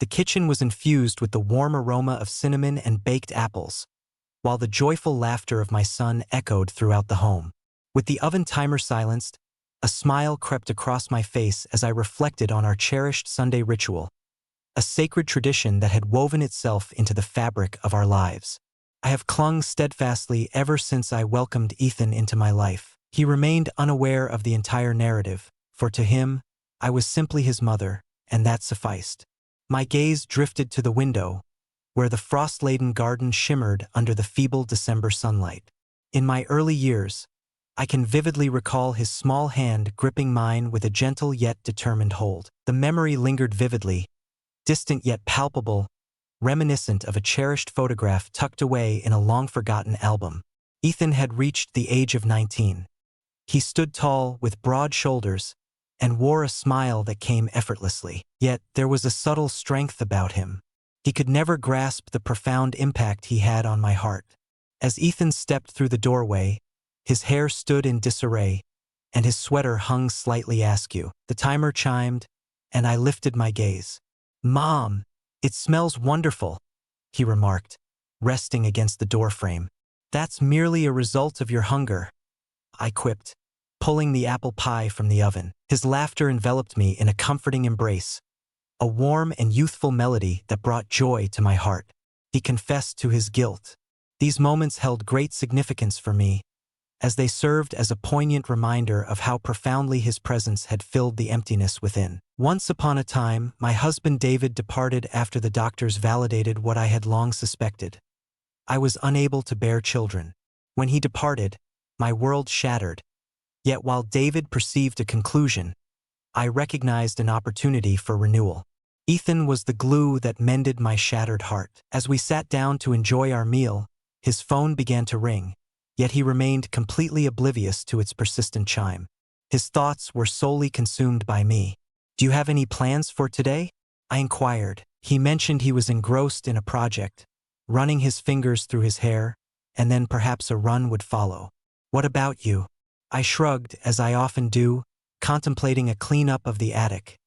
The kitchen was infused with the warm aroma of cinnamon and baked apples, while the joyful laughter of my son echoed throughout the home. With the oven timer silenced, a smile crept across my face as I reflected on our cherished Sunday ritual, a sacred tradition that had woven itself into the fabric of our lives. I have clung steadfastly ever since I welcomed Ethan into my life. He remained unaware of the entire narrative, for to him, I was simply his mother, and that sufficed. My gaze drifted to the window, where the frost-laden garden shimmered under the feeble December sunlight. In my early years, I can vividly recall his small hand gripping mine with a gentle yet determined hold. The memory lingered vividly, distant yet palpable, reminiscent of a cherished photograph tucked away in a long-forgotten album. Ethan had reached the age of 19. He stood tall, with broad shoulders, and wore a smile that came effortlessly. Yet there was a subtle strength about him. He could never grasp the profound impact he had on my heart. As Ethan stepped through the doorway, his hair stood in disarray, and his sweater hung slightly askew. The timer chimed, and I lifted my gaze. "Mom, it smells wonderful," he remarked, resting against the doorframe. "That's merely a result of your hunger," I quipped, pulling the apple pie from the oven. His laughter enveloped me in a comforting embrace, a warm and youthful melody that brought joy to my heart. He confessed to his guilt. These moments held great significance for me, as they served as a poignant reminder of how profoundly his presence had filled the emptiness within. Once upon a time, my husband David departed after the doctors validated what I had long suspected. I was unable to bear children. When he departed, my world shattered. Yet while David perceived a conclusion, I recognized an opportunity for renewal. Ethan was the glue that mended my shattered heart. As we sat down to enjoy our meal, his phone began to ring, yet he remained completely oblivious to its persistent chime. His thoughts were solely consumed by me. "Do you have any plans for today?" I inquired. He mentioned he was engrossed in a project, running his fingers through his hair, and then perhaps a run would follow. "What about you?" I shrugged, as I often do, contemplating a cleanup of the attic.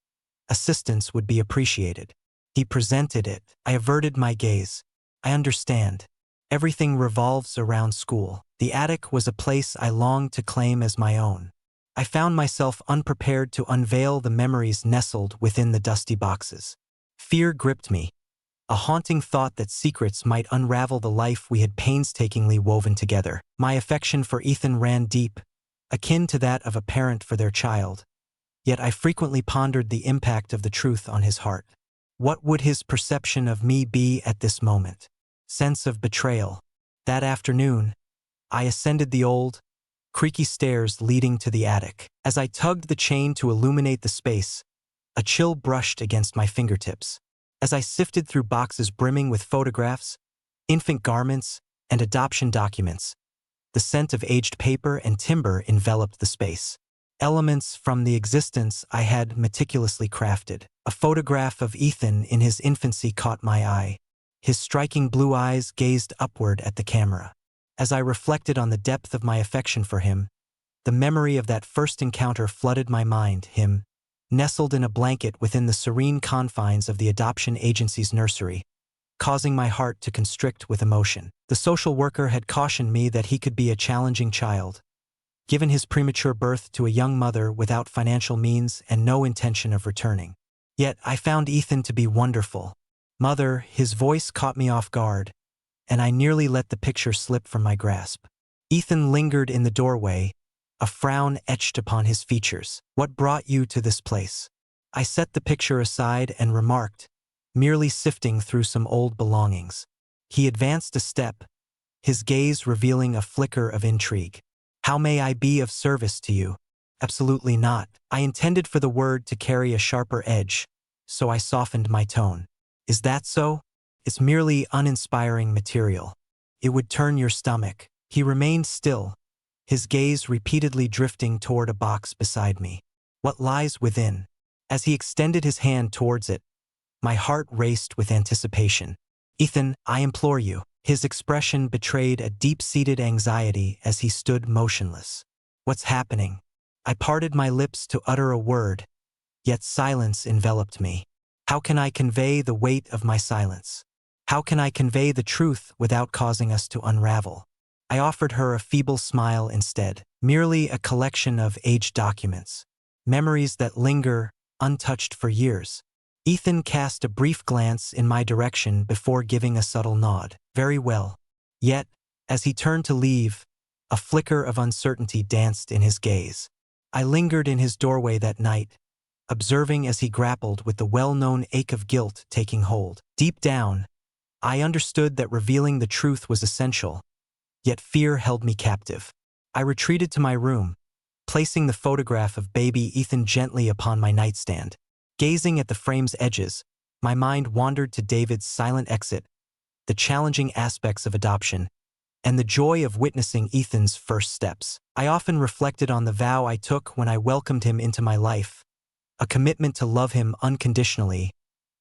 Assistance would be appreciated. He presented it. I averted my gaze. "I understand. Everything revolves around school." The attic was a place I longed to claim as my own. I found myself unprepared to unveil the memories nestled within the dusty boxes. Fear gripped me, a haunting thought that secrets might unravel the life we had painstakingly woven together. My affection for Ethan ran deep, akin to that of a parent for their child, yet I frequently pondered the impact of the truth on his heart. What would his perception of me be at this moment? Sense of betrayal. That afternoon, I ascended the old, creaky stairs leading to the attic. As I tugged the chain to illuminate the space, a chill brushed against my fingertips. As I sifted through boxes brimming with photographs, infant garments, and adoption documents, the scent of aged paper and timber enveloped the space. Elements from the existence I had meticulously crafted. A photograph of Ethan in his infancy caught my eye. His striking blue eyes gazed upward at the camera. As I reflected on the depth of my affection for him, the memory of that first encounter flooded my mind. Him, nestled in a blanket within the serene confines of the adoption agency's nursery, causing my heart to constrict with emotion. The social worker had cautioned me that he could be a challenging child, given his premature birth to a young mother without financial means and no intention of returning. Yet I found Ethan to be wonderful. "Mother," his voice caught me off guard, and I nearly let the picture slip from my grasp. Ethan lingered in the doorway, a frown etched upon his features. "What brought you to this place?" I set the picture aside and remarked, merely sifting through some old belongings. He advanced a step, his gaze revealing a flicker of intrigue. "How may I be of service to you?" "Absolutely not." I intended for the word to carry a sharper edge, so I softened my tone. "Is that so?" "It's merely uninspiring material. It would turn your stomach." He remained still, his gaze repeatedly drifting toward a box beside me. "What lies within?" As he extended his hand towards it, my heart raced with anticipation. "Ethan, I implore you." His expression betrayed a deep-seated anxiety as he stood motionless. "What's happening?" I parted my lips to utter a word, yet silence enveloped me. How can I convey the weight of my silence? How can I convey the truth without causing us to unravel? I offered her a feeble smile instead, merely a collection of aged documents, memories that linger, untouched for years. Ethan cast a brief glance in my direction before giving a subtle nod. Very well. Yet, as he turned to leave, a flicker of uncertainty danced in his gaze. I lingered in his doorway that night, observing as he grappled with the well-known ache of guilt taking hold. Deep down, I understood that revealing the truth was essential, yet fear held me captive. I retreated to my room, placing the photograph of baby Ethan gently upon my nightstand. Gazing at the frame's edges, my mind wandered to David's silent exit, the challenging aspects of adoption, and the joy of witnessing Ethan's first steps. I often reflected on the vow I took when I welcomed him into my life, a commitment to love him unconditionally,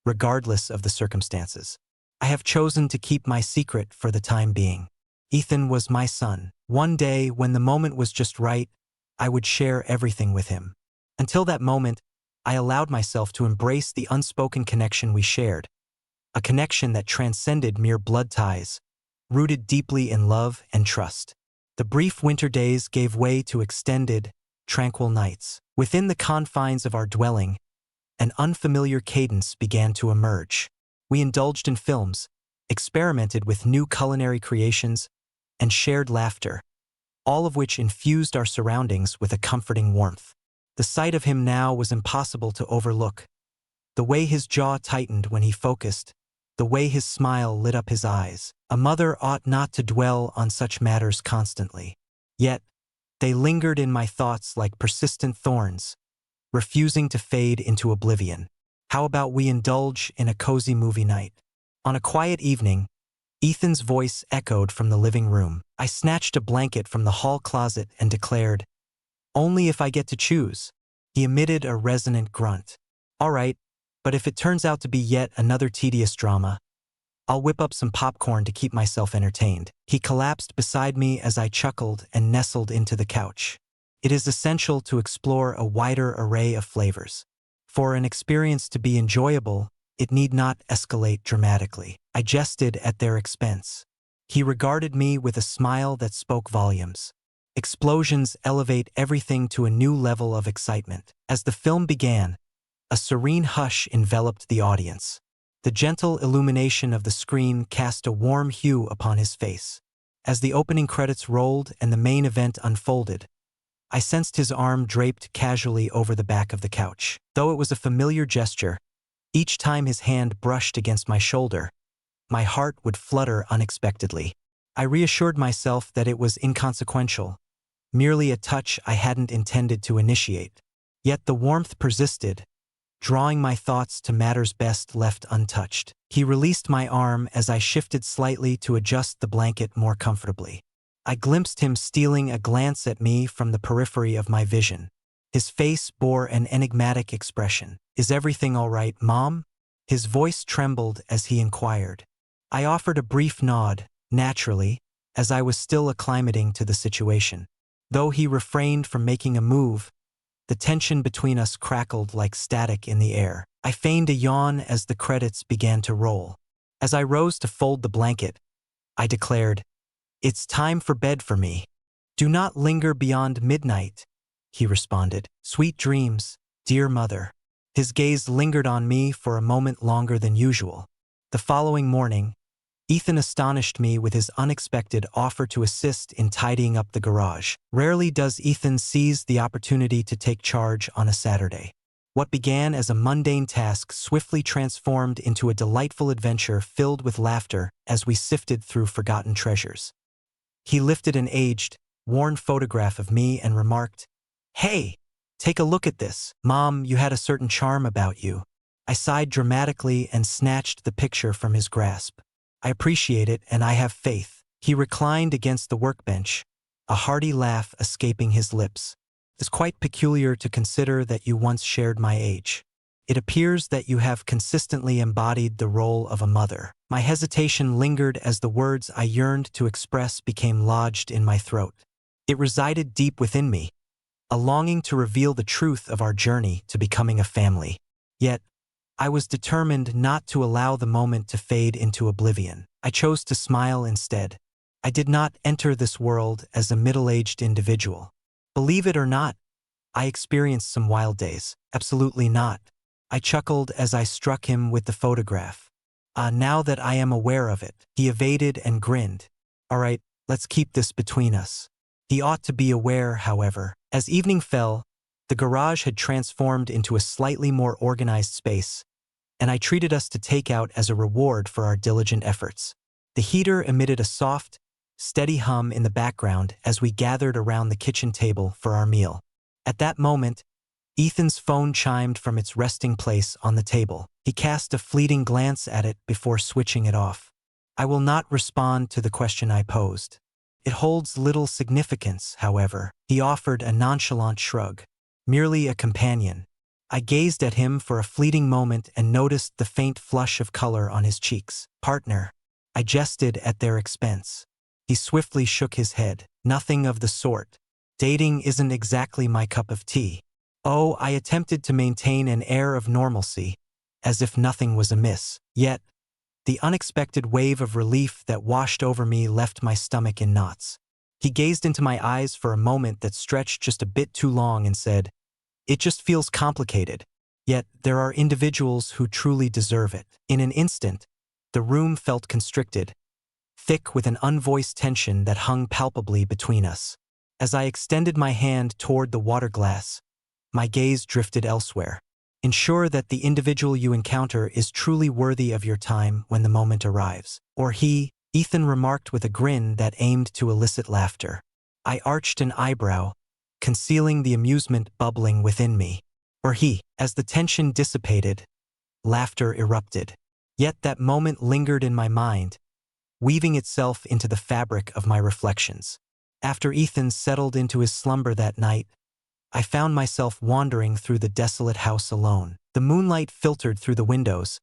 regardless of the circumstances. I have chosen to keep my secret for the time being. Ethan was my son. One day, when the moment was just right, I would share everything with him. Until that moment, I allowed myself to embrace the unspoken connection we shared, a connection that transcended mere blood ties, rooted deeply in love and trust. The brief winter days gave way to extended, tranquil nights. Within the confines of our dwelling, an unfamiliar cadence began to emerge. We indulged in films, experimented with new culinary creations, and shared laughter, all of which infused our surroundings with a comforting warmth. The sight of him now was impossible to overlook. The way his jaw tightened when he focused, the way his smile lit up his eyes. A mother ought not to dwell on such matters constantly. Yet, they lingered in my thoughts like persistent thorns, refusing to fade into oblivion. How about we indulge in a cozy movie night? On a quiet evening, Ethan's voice echoed from the living room. I snatched a blanket from the hall closet and declared, "Only if I get to choose." He emitted a resonant grunt. "All right, but if it turns out to be yet another tedious drama, I'll whip up some popcorn to keep myself entertained." He collapsed beside me as I chuckled and nestled into the couch. It is essential to explore a wider array of flavors. For an experience to be enjoyable, it need not escalate dramatically. I jested at their expense. He regarded me with a smile that spoke volumes. Explosions elevate everything to a new level of excitement. As the film began, a serene hush enveloped the audience. The gentle illumination of the screen cast a warm hue upon his face. As the opening credits rolled and the main event unfolded, I sensed his arm draped casually over the back of the couch. Though it was a familiar gesture, each time his hand brushed against my shoulder, my heart would flutter unexpectedly. I reassured myself that it was inconsequential, merely a touch I hadn't intended to initiate. Yet the warmth persisted, drawing my thoughts to matters best left untouched. He released my arm as I shifted slightly to adjust the blanket more comfortably. I glimpsed him stealing a glance at me from the periphery of my vision. His face bore an enigmatic expression. "Is everything all right, Mom?" His voice trembled as he inquired. I offered a brief nod, naturally, as I was still acclimating to the situation. Though he refrained from making a move, the tension between us crackled like static in the air. I feigned a yawn as the credits began to roll. As I rose to fold the blanket, I declared, "It's time for bed for me." "Do not linger beyond midnight," he responded. "Sweet dreams, dear mother." His gaze lingered on me for a moment longer than usual. The following morning, Ethan astonished me with his unexpected offer to assist in tidying up the garage. Rarely does Ethan seize the opportunity to take charge on a Saturday. What began as a mundane task swiftly transformed into a delightful adventure filled with laughter as we sifted through forgotten treasures. He lifted an aged, worn photograph of me and remarked, "Hey, take a look at this. Mom, you had a certain charm about you." I sighed dramatically and snatched the picture from his grasp. "I appreciate it, and I have faith." He reclined against the workbench, a hearty laugh escaping his lips. "It's quite peculiar to consider that you once shared my age. It appears that you have consistently embodied the role of a mother." My hesitation lingered as the words I yearned to express became lodged in my throat. It resided deep within me, a longing to reveal the truth of our journey to becoming a family. Yet, I was determined not to allow the moment to fade into oblivion. I chose to smile instead. I did not enter this world as a middle-aged individual. Believe it or not, I experienced some wild days. Absolutely not. I chuckled as I struck him with the photograph. Now that I am aware of it. He evaded and grinned. All right, let's keep this between us. He ought to be aware, however. As evening fell, the garage had transformed into a slightly more organized space, and I treated us to takeout as a reward for our diligent efforts. The heater emitted a soft, steady hum in the background as we gathered around the kitchen table for our meal. At that moment, Ethan's phone chimed from its resting place on the table. He cast a fleeting glance at it before switching it off. I will not respond to the question I posed. It holds little significance, however. He offered a nonchalant shrug. Merely a companion. I gazed at him for a fleeting moment and noticed the faint flush of color on his cheeks. Partner. I jested at their expense. He swiftly shook his head. Nothing of the sort. Dating isn't exactly my cup of tea. Oh, I attempted to maintain an air of normalcy, as if nothing was amiss. Yet, the unexpected wave of relief that washed over me left my stomach in knots. He gazed into my eyes for a moment that stretched just a bit too long and said, "It just feels complicated. Yet, there are individuals who truly deserve it." In an instant, the room felt constricted, thick with an unvoiced tension that hung palpably between us. As I extended my hand toward the water glass, my gaze drifted elsewhere. Ensure that the individual you encounter is truly worthy of your time when the moment arrives. Or Ethan remarked with a grin that aimed to elicit laughter. I arched an eyebrow, concealing the amusement bubbling within me. Or as the tension dissipated, laughter erupted. Yet that moment lingered in my mind, weaving itself into the fabric of my reflections. After Ethan settled into his slumber that night, I found myself wandering through the desolate house alone. The moonlight filtered through the windows,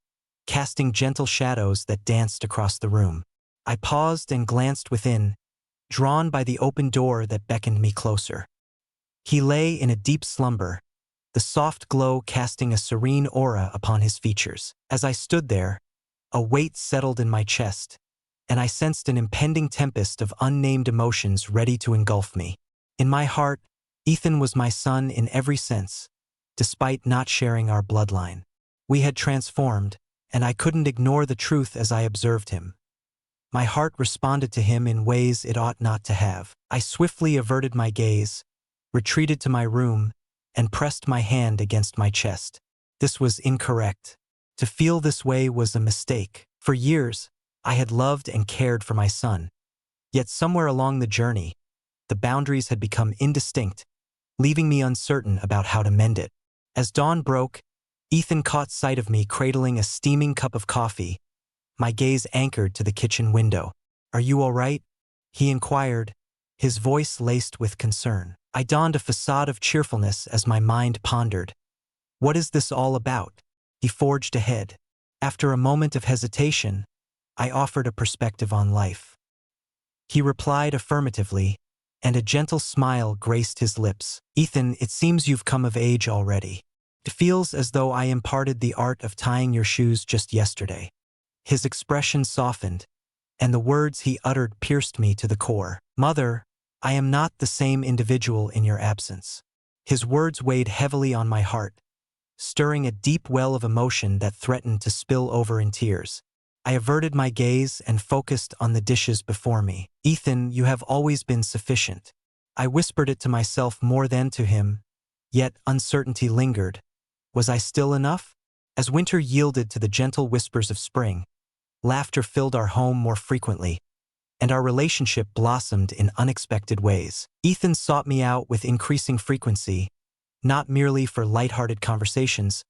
casting gentle shadows that danced across the room. I paused and glanced within, drawn by the open door that beckoned me closer. He lay in a deep slumber, the soft glow casting a serene aura upon his features. As I stood there, a weight settled in my chest, and I sensed an impending tempest of unnamed emotions ready to engulf me. In my heart, Ethan was my son in every sense, despite not sharing our bloodline. We had transformed, and I couldn't ignore the truth as I observed him. My heart responded to him in ways it ought not to have. I swiftly averted my gaze, retreated to my room, and pressed my hand against my chest. This was incorrect. To feel this way was a mistake. For years, I had loved and cared for my son. Yet somewhere along the journey, the boundaries had become indistinct, leaving me uncertain about how to mend it. As dawn broke, Ethan caught sight of me cradling a steaming cup of coffee, my gaze anchored to the kitchen window. "Are you all right?" he inquired, his voice laced with concern. I donned a facade of cheerfulness as my mind pondered. "What is this all about?" He forged ahead. After a moment of hesitation, I offered a perspective on life. He replied affirmatively, and a gentle smile graced his lips. "Ethan, it seems you've come of age already. It feels as though I imparted the art of tying your shoes just yesterday." His expression softened, and the words he uttered pierced me to the core. "Mother, I am not the same individual in your absence." His words weighed heavily on my heart, stirring a deep well of emotion that threatened to spill over in tears. I averted my gaze and focused on the dishes before me. "Ethan, you have always been sufficient." I whispered it to myself more than to him, yet uncertainty lingered. Was I still enough? As winter yielded to the gentle whispers of spring, laughter filled our home more frequently, and our relationship blossomed in unexpected ways. Ethan sought me out with increasing frequency, not merely for lighthearted conversations,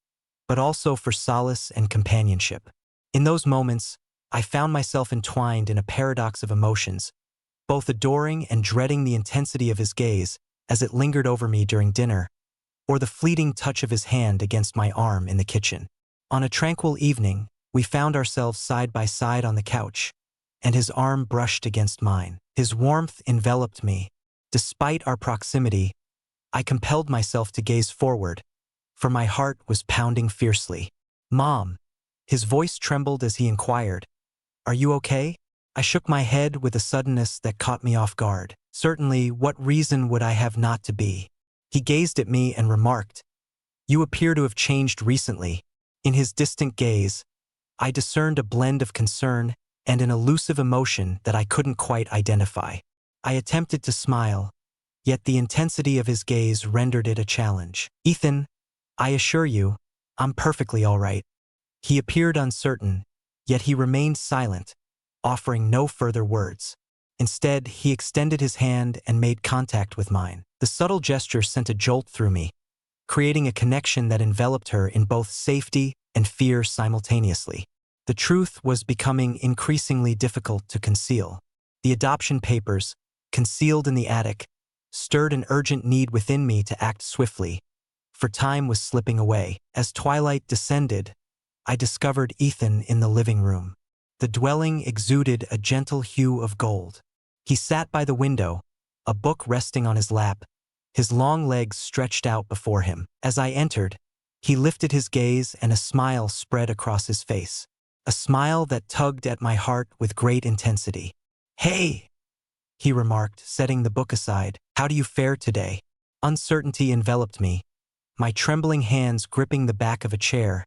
but also for solace and companionship. In those moments, I found myself entwined in a paradox of emotions, both adoring and dreading the intensity of his gaze as it lingered over me during dinner, or the fleeting touch of his hand against my arm in the kitchen. On a tranquil evening, we found ourselves side by side on the couch, and his arm brushed against mine. His warmth enveloped me. Despite our proximity, I compelled myself to gaze forward, for my heart was pounding fiercely. Mom. His voice trembled as he inquired, "Are you okay?" I shook my head with a suddenness that caught me off guard. Certainly, what reason would I have not to be? He gazed at me and remarked, "You appear to have changed recently." In his distant gaze, I discerned a blend of concern and an elusive emotion that I couldn't quite identify. I attempted to smile, yet the intensity of his gaze rendered it a challenge. "Ethan, I assure you, I'm perfectly all right." He appeared uncertain, yet he remained silent, offering no further words. Instead, he extended his hand and made contact with mine. The subtle gesture sent a jolt through me, creating a connection that enveloped her in both safety and fear simultaneously. The truth was becoming increasingly difficult to conceal. The adoption papers, concealed in the attic, stirred an urgent need within me to act swiftly, for time was slipping away. As twilight descended, I discovered Ethan in the living room. The dwelling exuded a gentle hue of gold. He sat by the window, a book resting on his lap, his long legs stretched out before him. As I entered, he lifted his gaze and a smile spread across his face. A smile that tugged at my heart with great intensity. "Hey," he remarked, setting the book aside. "How do you fare today?" Uncertainty enveloped me, my trembling hands gripping the back of a chair,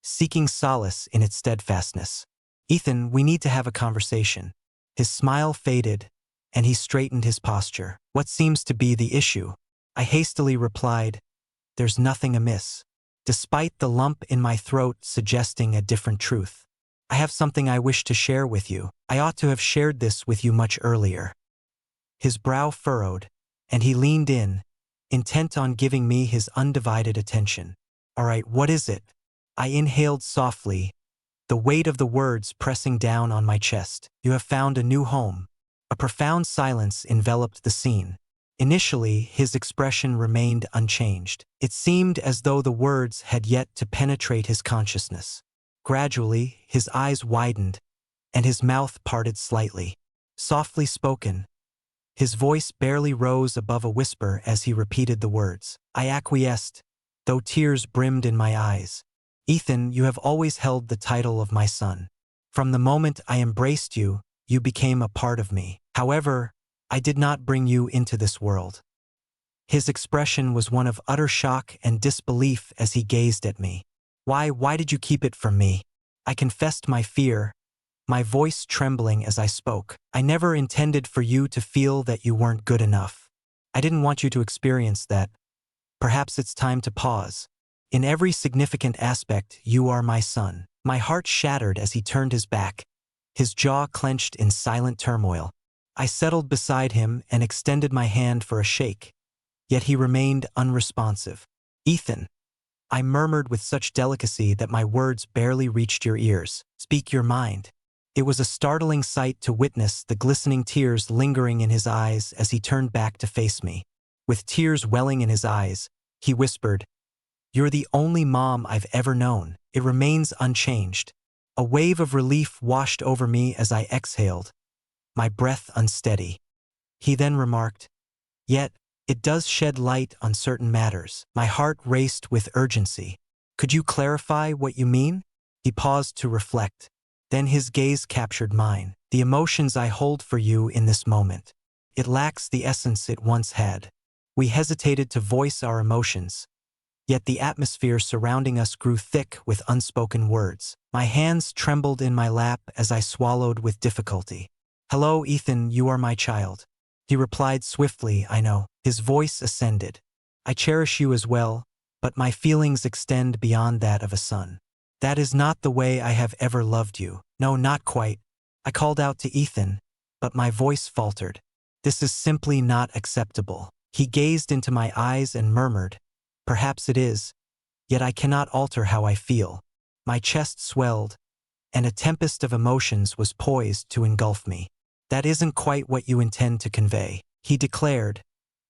seeking solace in its steadfastness. "Ethan, we need to have a conversation." His smile faded, and he straightened his posture. "What seems to be the issue?" I hastily replied, "There's nothing amiss," despite the lump in my throat suggesting a different truth. "I have something I wish to share with you. I ought to have shared this with you much earlier." His brow furrowed, and he leaned in, intent on giving me his undivided attention. "All right, what is it?" I inhaled softly, the weight of the words pressing down on my chest. "You have found a new home." A profound silence enveloped the scene. Initially, his expression remained unchanged. It seemed as though the words had yet to penetrate his consciousness. Gradually, his eyes widened, and his mouth parted slightly. Softly spoken, his voice barely rose above a whisper as he repeated the words. I acquiesced, though tears brimmed in my eyes. "Ethan, you have always held the title of my son. From the moment I embraced you, you became a part of me. However, I did not bring you into this world." His expression was one of utter shock and disbelief as he gazed at me. Why did you keep it from me?" I confessed my fear, my voice trembling as I spoke. "I never intended for you to feel that you weren't good enough. I didn't want you to experience that. Perhaps it's time to pause. In every significant aspect, you are my son." My heart shattered as he turned his back, his jaw clenched in silent turmoil. I settled beside him and extended my hand for a shake, yet he remained unresponsive. "Ethan," I murmured with such delicacy that my words barely reached your ears. "Speak your mind." It was a startling sight to witness the glistening tears lingering in his eyes as he turned back to face me. With tears welling in his eyes, he whispered, "You're the only mom I've ever known. It remains unchanged." A wave of relief washed over me as I exhaled, my breath unsteady. He then remarked, "Yet, it does shed light on certain matters." My heart raced with urgency. "Could you clarify what you mean?" He paused to reflect. Then his gaze captured mine. "The emotions I hold for you in this moment. It lacks the essence it once had." We hesitated to voice our emotions, yet the atmosphere surrounding us grew thick with unspoken words. My hands trembled in my lap as I swallowed with difficulty. "Hello, Ethan, you are my child." He replied swiftly, "I know." His voice ascended. "I cherish you as well, but my feelings extend beyond that of a son. That is not the way I have ever loved you." "No, not quite." I called out to Ethan, but my voice faltered. "This is simply not acceptable." He gazed into my eyes and murmured, "Perhaps it is, yet I cannot alter how I feel." My chest swelled, and a tempest of emotions was poised to engulf me. "That isn't quite what you intend to convey," he declared,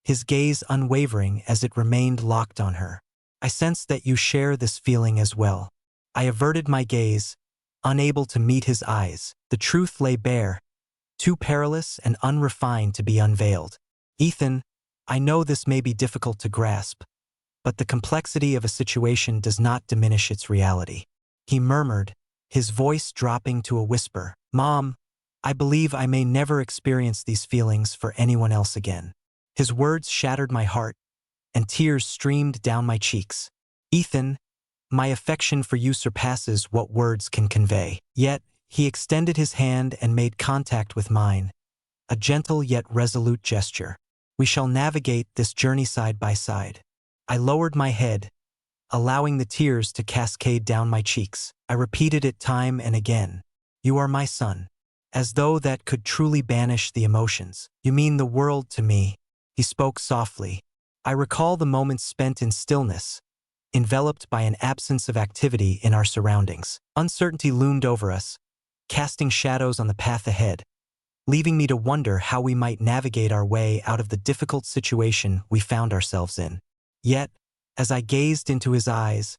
his gaze unwavering as it remained locked on her. "I sense that you share this feeling as well." I averted my gaze, unable to meet his eyes. The truth lay bare, too perilous and unrefined to be unveiled. "Ethan, I know this may be difficult to grasp, but the complexity of a situation does not diminish its reality. he murmured, his voice dropping to a whisper. Mom, I believe I may never experience these feelings for anyone else again. His words shattered my heart, and tears streamed down my cheeks. Ethan, my affection for you surpasses what words can convey. Yet, he extended his hand and made contact with mine, a gentle yet resolute gesture. We shall navigate this journey side by side. I lowered my head, allowing the tears to cascade down my cheeks. I repeated it time and again. You are my son. As though that could truly banish the emotions. You mean the world to me. He spoke softly. I recall the moments spent in stillness, enveloped by an absence of activity in our surroundings. Uncertainty loomed over us, casting shadows on the path ahead, leaving me to wonder how we might navigate our way out of the difficult situation we found ourselves in. Yet, as I gazed into his eyes,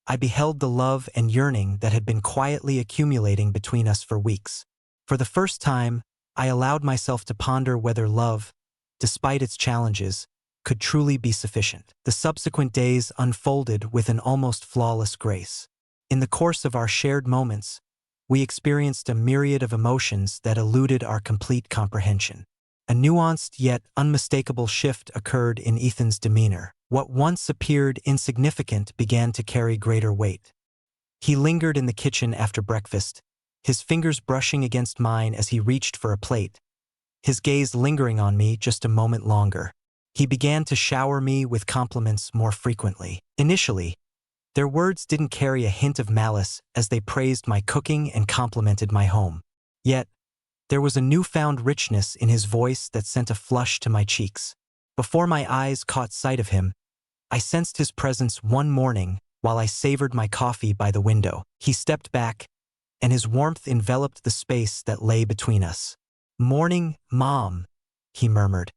I beheld the love and yearning that had been quietly accumulating between us for weeks. For the first time, I allowed myself to ponder whether love, despite its challenges, could truly be sufficient. The subsequent days unfolded with an almost flawless grace. In the course of our shared moments, we experienced a myriad of emotions that eluded our complete comprehension. A nuanced yet unmistakable shift occurred in Ethan's demeanor. What once appeared insignificant began to carry greater weight. He lingered in the kitchen after breakfast, his fingers brushing against mine as he reached for a plate, his gaze lingering on me just a moment longer. He began to shower me with compliments more frequently. Initially, their words didn't carry a hint of malice as they praised my cooking and complimented my home. Yet, there was a newfound richness in his voice that sent a flush to my cheeks. Before my eyes caught sight of him, I sensed his presence one morning while I savored my coffee by the window. He stepped back, and his warmth enveloped the space that lay between us. "Morning, Mom," he murmured,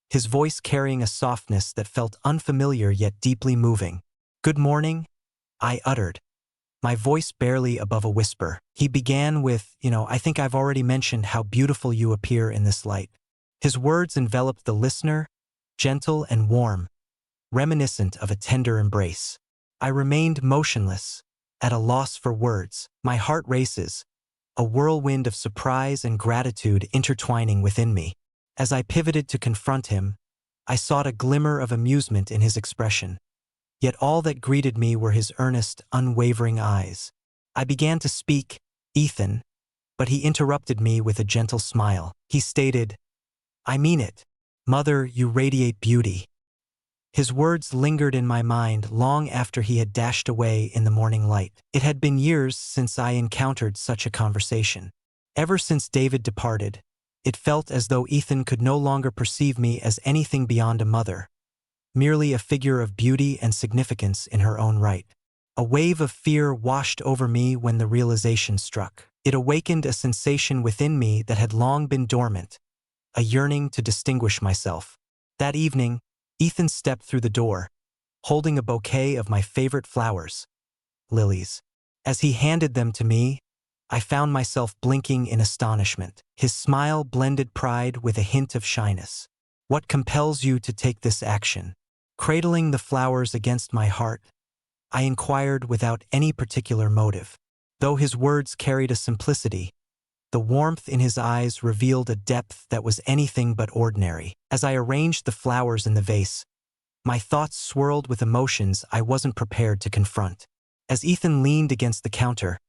his voice carrying a softness that felt unfamiliar yet deeply moving. "Good morning," I uttered, my voice barely above a whisper. He began with, I think I've already mentioned how beautiful you appear in this light. His words enveloped the listener, gentle and warm, reminiscent of a tender embrace. I remained motionless, at a loss for words. My heart races, a whirlwind of surprise and gratitude intertwining within me. As I pivoted to confront him, I sought a glimmer of amusement in his expression. Yet all that greeted me were his earnest, unwavering eyes. I began to speak, "Ethan," but he interrupted me with a gentle smile. He stated, "I mean it. Mother, you radiate beauty." His words lingered in my mind long after he had dashed away in the morning light. It had been years since I encountered such a conversation. Ever since David departed, it felt as though Ethan could no longer perceive me as anything beyond a mother, merely a figure of beauty and significance in her own right. A wave of fear washed over me when the realization struck. It awakened a sensation within me that had long been dormant, a yearning to distinguish myself. That evening, Ethan stepped through the door, holding a bouquet of my favorite flowers, lilies. As he handed them to me, I found myself blinking in astonishment. His smile blended pride with a hint of shyness. "What compels you to take this action?" Cradling the flowers against my heart, I inquired without any particular motive. Though his words carried a simplicity, the warmth in his eyes revealed a depth that was anything but ordinary. As I arranged the flowers in the vase, my thoughts swirled with emotions I wasn't prepared to confront. As Ethan leaned against the counter,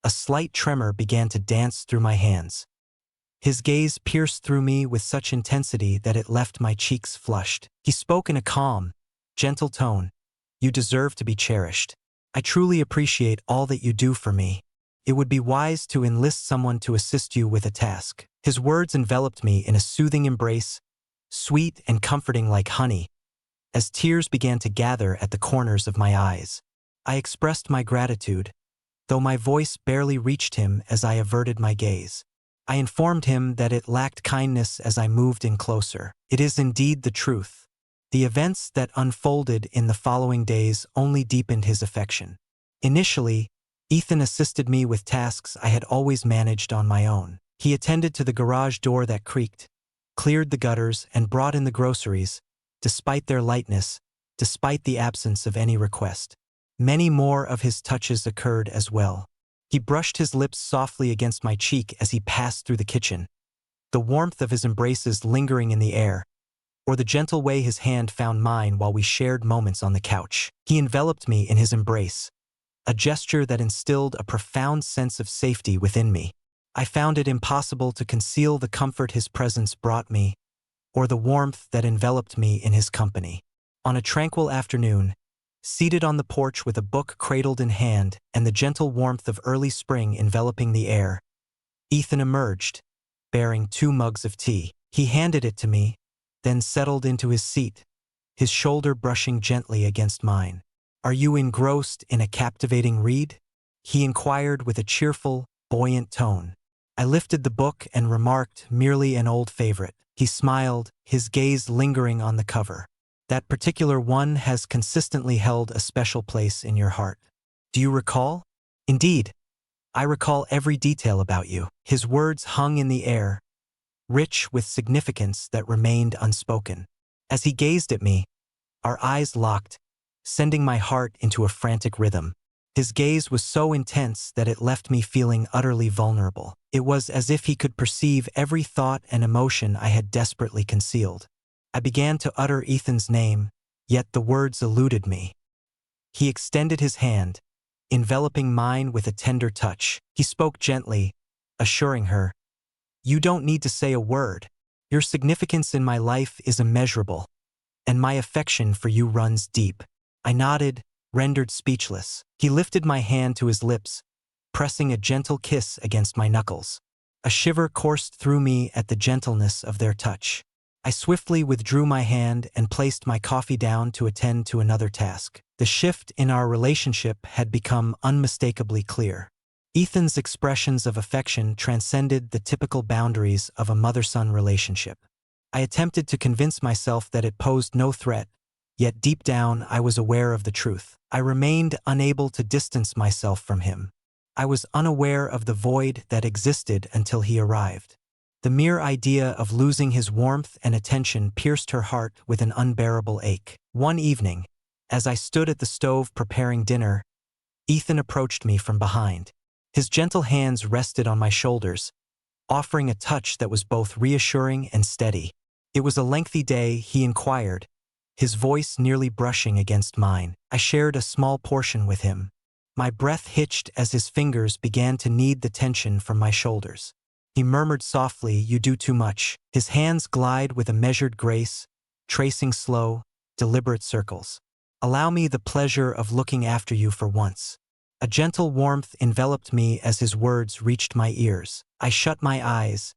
a slight tremor began to dance through my hands. His gaze pierced through me with such intensity that it left my cheeks flushed. He spoke in a calm, gentle tone. "You deserve to be cherished. I truly appreciate all that you do for me. It would be wise to enlist someone to assist you with a task." His words enveloped me in a soothing embrace, sweet and comforting like honey, as tears began to gather at the corners of my eyes. I expressed my gratitude, though my voice barely reached him as I averted my gaze. I informed him that it lacked kindness as I moved in closer. It is indeed the truth. The events that unfolded in the following days only deepened his affection. Initially, Ethan assisted me with tasks I had always managed on my own. He attended to the garage door that creaked, cleared the gutters, and brought in the groceries, despite their lightness, despite the absence of any request. Many more of his touches occurred as well. He brushed his lips softly against my cheek as he passed through the kitchen, the warmth of his embraces lingering in the air, or the gentle way his hand found mine while we shared moments on the couch. He enveloped me in his embrace, a gesture that instilled a profound sense of safety within me. I found it impossible to conceal the comfort his presence brought me, or the warmth that enveloped me in his company. On a tranquil afternoon, seated on the porch with a book cradled in hand and the gentle warmth of early spring enveloping the air, Ethan emerged, bearing 2 mugs of tea. He handed it to me, then settled into his seat, his shoulder brushing gently against mine. "Are you engrossed in a captivating read?" he inquired with a cheerful, buoyant tone. I lifted the book and remarked, "Merely an old favorite." He smiled, his gaze lingering on the cover. "That particular one has consistently held a special place in your heart. Do you recall?" "Indeed, I recall every detail about you." His words hung in the air, rich with significance that remained unspoken. As he gazed at me, our eyes locked, sending my heart into a frantic rhythm. His gaze was so intense that it left me feeling utterly vulnerable. It was as if he could perceive every thought and emotion I had desperately concealed. I began to utter Ethan's name, yet the words eluded me. He extended his hand, enveloping mine with a tender touch. He spoke gently, assuring her, "You don't need to say a word. Your significance in my life is immeasurable, and my affection for you runs deep." I nodded, rendered speechless. He lifted my hand to his lips, pressing a gentle kiss against my knuckles. A shiver coursed through me at the gentleness of their touch. I swiftly withdrew my hand and placed my coffee down to attend to another task. The shift in our relationship had become unmistakably clear. Ethan's expressions of affection transcended the typical boundaries of a mother-son relationship. I attempted to convince myself that it posed no threat, yet deep down I was aware of the truth. I remained unable to distance myself from him. I was unaware of the void that existed until he arrived. The mere idea of losing his warmth and attention pierced her heart with an unbearable ache. One evening, as I stood at the stove preparing dinner, Ethan approached me from behind. His gentle hands rested on my shoulders, offering a touch that was both reassuring and steady. "It was a lengthy day," he inquired, his voice nearly brushing against mine. I shared a small portion with him. My breath hitched as his fingers began to knead the tension from my shoulders. He murmured softly, "You do too much." His hands glide with a measured grace, tracing slow, deliberate circles. "Allow me the pleasure of looking after you for once." A gentle warmth enveloped me as his words reached my ears. I shut my eyes,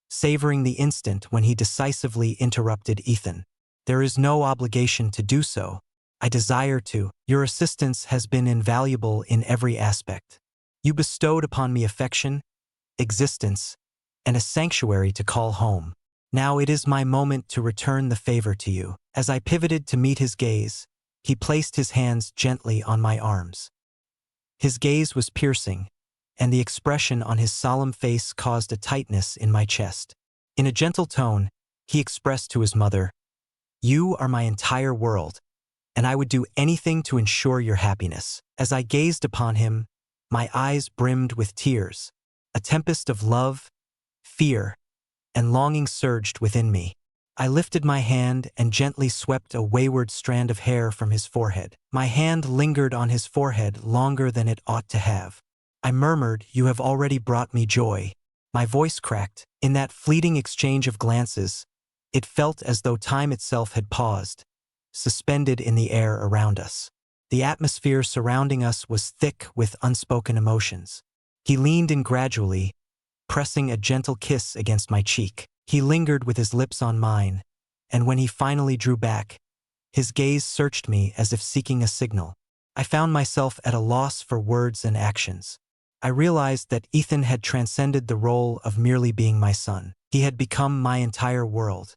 savoring the instant when he decisively interrupted. "Ethan, there is no obligation to do so. I desire to. Your assistance has been invaluable in every aspect. You bestowed upon me affection, existence, and a sanctuary to call home. Now it is my moment to return the favor to you." As I pivoted to meet his gaze, he placed his hands gently on my arms. His gaze was piercing, and the expression on his solemn face caused a tightness in my chest. In a gentle tone, he expressed to his mother, "You are my entire world, and I would do anything to ensure your happiness." As I gazed upon him, my eyes brimmed with tears. A tempest of love, fear, and longing surged within me. I lifted my hand and gently swept a wayward strand of hair from his forehead. My hand lingered on his forehead longer than it ought to have. I murmured, "You have already brought me joy." My voice cracked. In that fleeting exchange of glances, it felt as though time itself had paused, suspended in the air around us. The atmosphere surrounding us was thick with unspoken emotions. He leaned in gradually, pressing a gentle kiss against my cheek. He lingered with his lips on mine, and when he finally drew back, his gaze searched me as if seeking a signal. I found myself at a loss for words and actions. I realized that Ethan had transcended the role of merely being my son. He had become my entire world.